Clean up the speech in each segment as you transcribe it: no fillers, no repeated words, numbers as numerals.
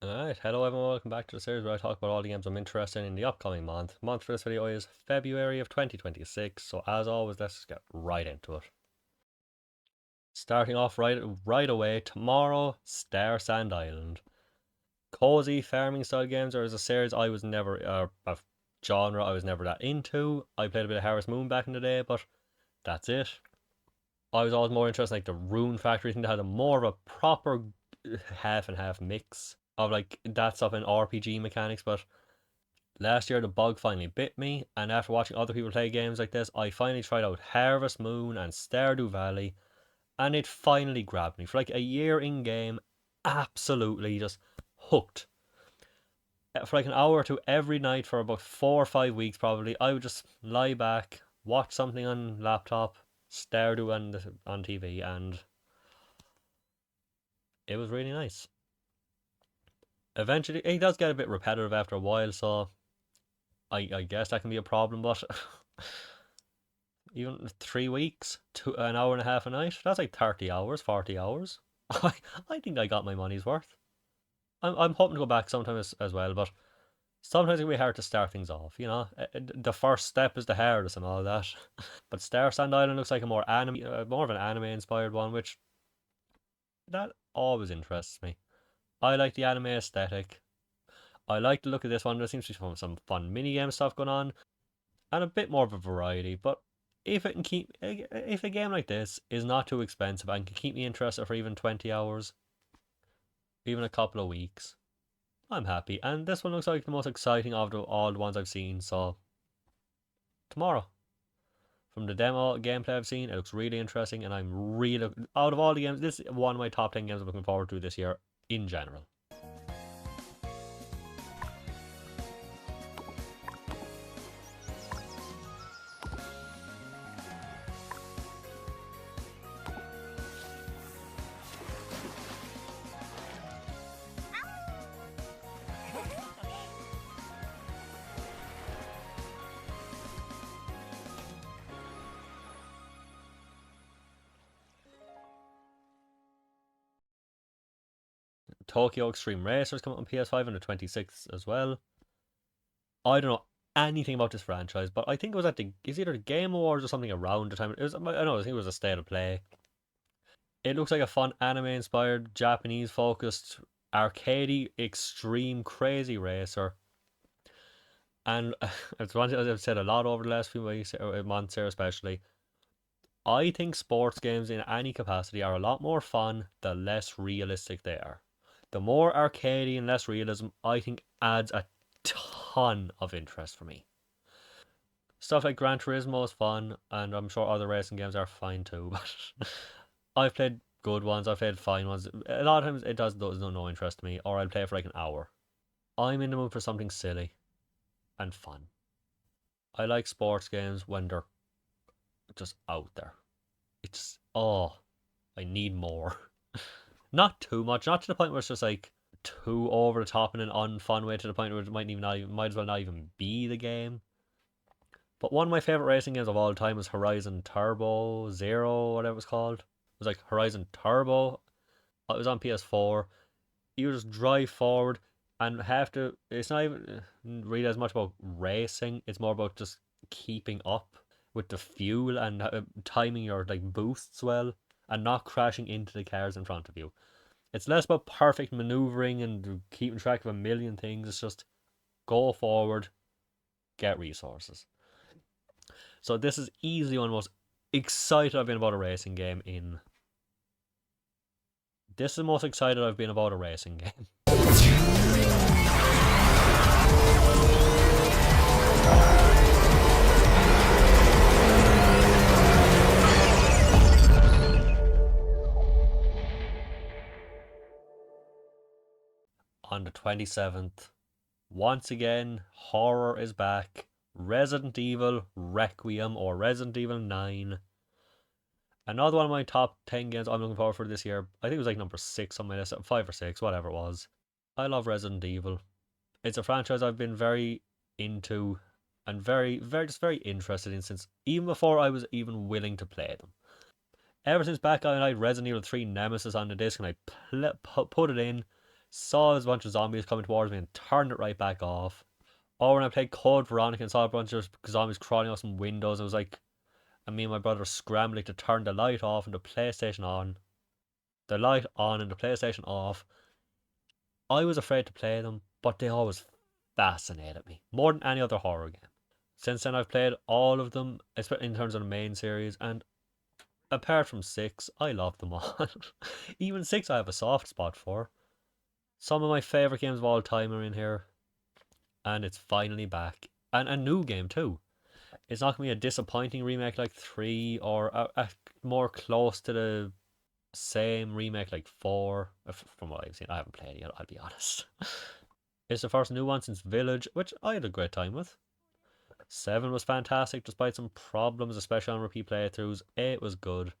Alright, hello everyone, welcome back to the series where I talk about all the games I'm interested in the upcoming month. Month for this video is February of 2026, so as always, let's just get right into it. Starting off right away, tomorrow, Star Sand Island. Cozy farming style games are a series I was never, a genre I was never that into. I played a bit of Harvest Moon back in the day, but that's it. I was always more interested in like the Rune Factory thing that had a more of a proper half and half mix of like that stuff and RPG mechanics, but last year the bug finally bit me, and after watching other people play games like this, I finally tried out Harvest Moon and Stardew Valley, and it finally grabbed me. For like a year in game, absolutely just hooked. For like an hour or two every night for about 4 or 5 weeks, probably, I would just lie back, watch something on laptop, Stardew on TV, and it was really nice. Eventually, it does get a bit repetitive after a while, so I guess that can be a problem, but even 3 weeks, an hour and a half a night, that's like 30 hours, 40 hours. I, I think I got my money's worth. I'm hoping to go back sometime as well, but sometimes it can be hard to start things off, you know? The first step is the hardest and all that. But Star Sand Island looks like a more of an anime inspired one, which that always interests me. I like the anime aesthetic. I like the look of this one. There seems to be some fun mini game stuff going on, and a bit more of a variety. But if a game like this is not too expensive and can keep me interested for even 20 hours, even a couple of weeks, I'm happy. And this one looks like the most exciting of all the ones I've seen. So tomorrow, from the demo gameplay I've seen, it looks really interesting, and I'm really out of all the games, this is one of my top 10 games I'm looking forward to this year in general. Tokyo Extreme Racers coming out on PS5 on the 26th as well. I don't know anything about this franchise, but I think it was it's either the Game Awards or something around the time. It was, I don't know, I think it was a state of play. It looks like a fun anime inspired, Japanese focused, arcadey, extreme, crazy racer. And it's one thing I've said a lot over the last few weeks, or months here especially. I think sports games in any capacity are a lot more fun the less realistic they are. The more arcadey and less realism, I think, adds a ton of interest for me. Stuff like Gran Turismo is fun, and I'm sure other racing games are fine too. But I've played good ones, I've played fine ones. A lot of times it does no interest to me, or I'll play it for like an hour. I'm in the mood for something silly and fun. I like sports games when they're just out there. It's I need more. Not too much, not to the point where it's just like too over the top in an unfun way to the point where it might as well not even be the game. But one of my favorite racing games of all time was Horizon Turbo Zero, whatever it was called. It was like Horizon Turbo. It was on PS4. You just drive forward and have to. It's not even really as much about racing. It's more about just keeping up with the fuel and timing your like boosts well and not crashing into the cars in front of you. It's less about perfect maneuvering and keeping track of a million things. It's just go forward, get resources. So this is easily one of the most excited I've been about a racing game in. This is the most excited I've been about a racing game. On the 27th, once again, horror is back. Resident Evil Requiem or Resident Evil 9. Another one of my top 10 games I'm looking forward for this year. I think it was like number 6 on my list, 5 or 6, whatever it was. I love Resident Evil. It's a franchise I've been very into and very interested in since even before I was even willing to play them. Ever since back I had Resident Evil 3 Nemesis on the disc and I put it in, saw a bunch of zombies coming towards me and turned it right back off. Or when I played Code Veronica and saw a bunch of zombies crawling out some windows, it was like, and me and my brother scrambling to turn the light off and the PlayStation on. The light on and the PlayStation off. I was afraid to play them, but they always fascinated me more than any other horror game. Since then, I've played all of them, especially in terms of the main series, and apart from 6, I love them all. Even 6, I have a soft spot for. Some of my favourite games of all time are in here, and it's finally back. And a new game, too. It's not going to be a disappointing remake like 3, or a more close to the same remake like 4. From what I've seen, I haven't played it yet, I'll be honest. It's the first new one since Village, which I had a great time with. 7 was fantastic despite some problems, especially on repeat playthroughs. 8 was good.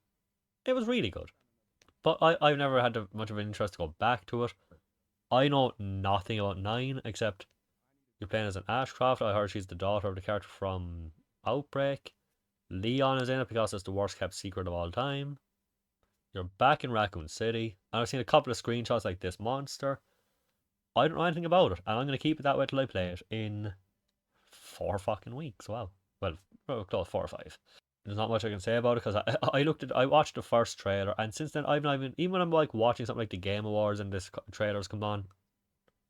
It was really good. But I've never had much of an interest to go back to it. I know nothing about 9 except you're playing as an Ashcroft. I heard she's the daughter of the character from Outbreak. Leon is in it because it's the worst kept secret of all time. You're back in Raccoon City. And I've seen a couple of screenshots like this monster. I don't know anything about it. And I'm going to keep it that way till I play it in 4 fucking weeks. Wow. Well, close 4 or 5. There's not much I can say about it because I watched the first trailer, and since then I've not even when I'm like watching something like the Game Awards and this trailer's come on,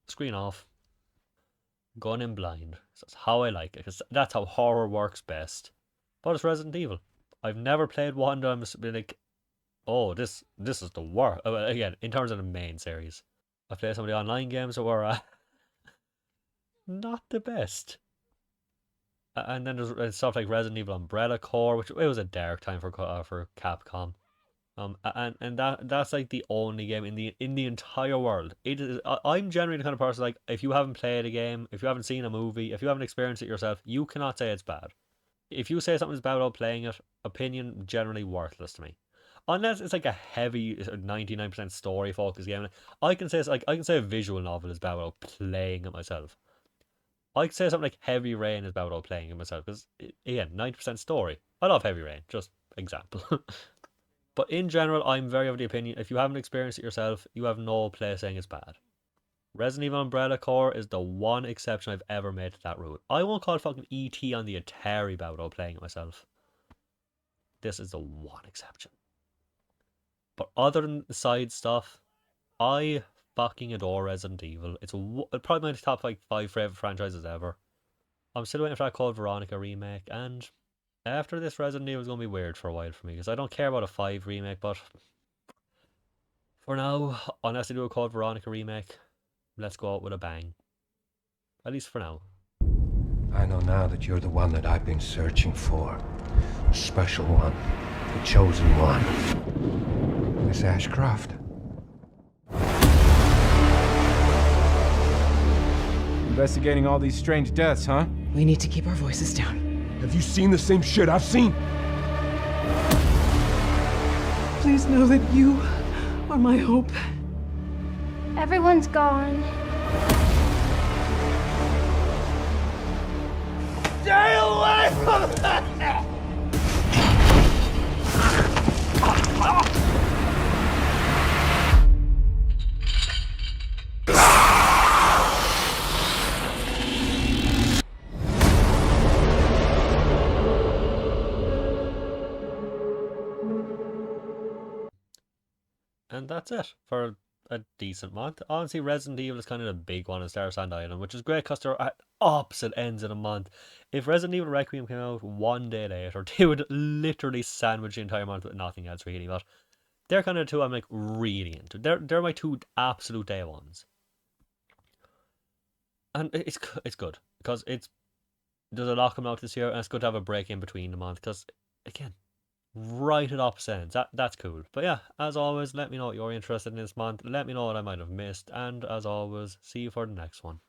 screen off, going in blind. So that's how I like it because that's how horror works best. But it's Resident Evil. I've never played one that I'm just been like, oh, this is the worst. Again, in terms of the main series, I played some of the online games that were not the best. And then there's stuff like Resident Evil Umbrella Corps, which it was a dark time for Capcom. And that's like the only game in the entire world. It is. I'm generally the kind of person like if you haven't played a game, if you haven't seen a movie, if you haven't experienced it yourself, you cannot say it's bad. If you say something's bad about playing it, opinion generally worthless to me. Unless it's like a heavy 99% story focused game, I can say a visual novel is bad without playing it myself. I could say something like Heavy Rain is about playing it myself because, again, 90% story. I love Heavy Rain, just example. But in general, I'm very of the opinion if you haven't experienced it yourself, you have no place saying it's bad. Resident Evil Umbrella Corps is the one exception I've ever made to that rule. I won't call fucking ET on the Atari about playing it myself. This is the one exception. But other than the side stuff, I fucking adore Resident Evil. It's probably my top like 5 favorite franchises ever. I'm still waiting for that Code Veronica remake, and after this, Resident Evil is going to be weird for a while for me because I don't care about a 5 remake, but for now, unless they do a Code Veronica remake, let's go out with a bang. At least for now. I know now that you're the one that I've been searching for. The special one. The chosen one. Miss Ashcroft. Investigating all these strange deaths, huh? We need to keep our voices down. Have you seen the same shit I've seen? Please know that you are my hope. Everyone's gone. Stay away from that! And that's it for a decent month. Honestly, Resident Evil is kind of the big one in Star Sand Island, which is great because they're at opposite ends of the month. If Resident Evil Requiem came out one day later, they would literally sandwich the entire month with nothing else really. But they're kind of the two I'm like really into. They're my 2 absolute day ones. And it's good because there's a lot coming out this year, and it's good to have a break in between the month because again, right at opposite ends. That's cool. But yeah, as always, let me know what you're interested in this month. Let me know what I might have missed, and as always, see you for the next one.